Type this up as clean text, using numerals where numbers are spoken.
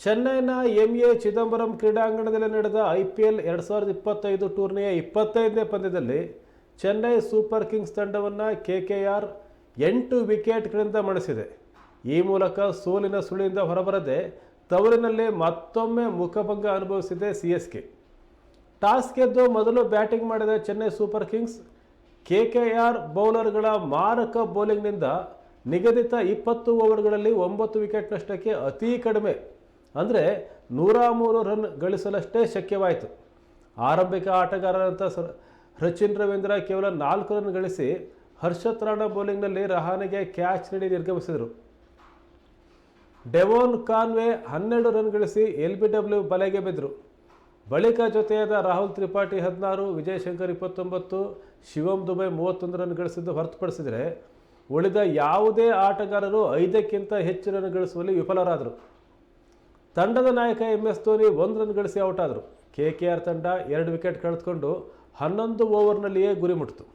ಚೆನ್ನೈನ ಎಂಎ ಚಿದಂಬರಂ ಕ್ರೀಡಾಂಗಣದಲ್ಲಿ ನಡೆದ IPL 2025 ಟೂರ್ನಿಯ 25ನೇ ಪಂದ್ಯದಲ್ಲಿ ಚೆನ್ನೈ ಸೂಪರ್ ಕಿಂಗ್ಸ್ ತಂಡವನ್ನು KKR 8 ವಿಕೆಟ್ಗಳಿಂದ ಮಣಿಸಿದೆ. ಈ ಮೂಲಕ ಸೋಲಿನ ಸುಳಿಯಿಂದ ಹೊರಬರದೆ ತವರಿನಲ್ಲಿ ಮತ್ತೊಮ್ಮೆ ಮುಖಭಂಗ ಅನುಭವಿಸಿದೆ CSK. ಟಾಸ್ ಗೆದ್ದು ಮೊದಲು ಬ್ಯಾಟಿಂಗ್ ಮಾಡಿದ ಚೆನ್ನೈ ಸೂಪರ್ ಕಿಂಗ್ಸ್ KKR ಬೌಲರ್ಗಳ ಮಾರಕ ಬೌಲಿಂಗ್ನಿಂದ ನಿಗದಿತ 20 ಓವರ್ಗಳಲ್ಲಿ 9 ವಿಕೆಟ್ ನಷ್ಟಕ್ಕೆ ಅತಿ ಕಡಿಮೆ ಅಂದರೆ 103 ರನ್ ಗಳಿಸಲಷ್ಟೇ ಶಕ್ಯವಾಯಿತು. ಆರಂಭಿಕ ಆಟಗಾರರಂಥ ಸಚಿನ್ ರವೀಂದ್ರ ಕೇವಲ 4 ರನ್ ಗಳಿಸಿ ಹರ್ಷತ್ ರಾಣಾ ಬೌಲಿಂಗ್ನಲ್ಲಿ ರಹಾನೆಗೆ ಕ್ಯಾಚ್ ನೀಡಿ ನಿರ್ಗಮಿಸಿದರು. ಡೆವೋನ್ ಕಾನ್ವೆ 12 ರನ್ ಗಳಿಸಿ LBW ಬಲೆಗೆ ಬಿದ್ದರು. ಬಳಿಕ ಜೊತೆಯಾದ ರಾಹುಲ್ ತ್ರಿಪಾಠಿ 16, ವಿಜಯ್ ಶಂಕರ್ 29, ಶಿವಮ್ ದುಬೆ 31 ರನ್ ಗಳಿಸಿದ್ದು ಹೊರತುಪಡಿಸಿದರೆ ಉಳಿದ ಯಾವುದೇ ಆಟಗಾರರು 5ಕ್ಕಿಂತ ಹೆಚ್ಚು ರನ್ ಗಳಿಸುವಲ್ಲಿ ವಿಫಲರಾದರು. ತಂಡದ ನಾಯಕ MS ಧೋನಿ 1 ರನ್ ಗಳಿಸಿ ಔಟ್ ಆದರು. KKR ತಂಡ 2 ವಿಕೆಟ್ ಕಳೆದುಕೊಂಡು 11 ಓವರ್ನಲ್ಲಿಯೇ ಗುರಿ ಮುಟ್ಟಿತು.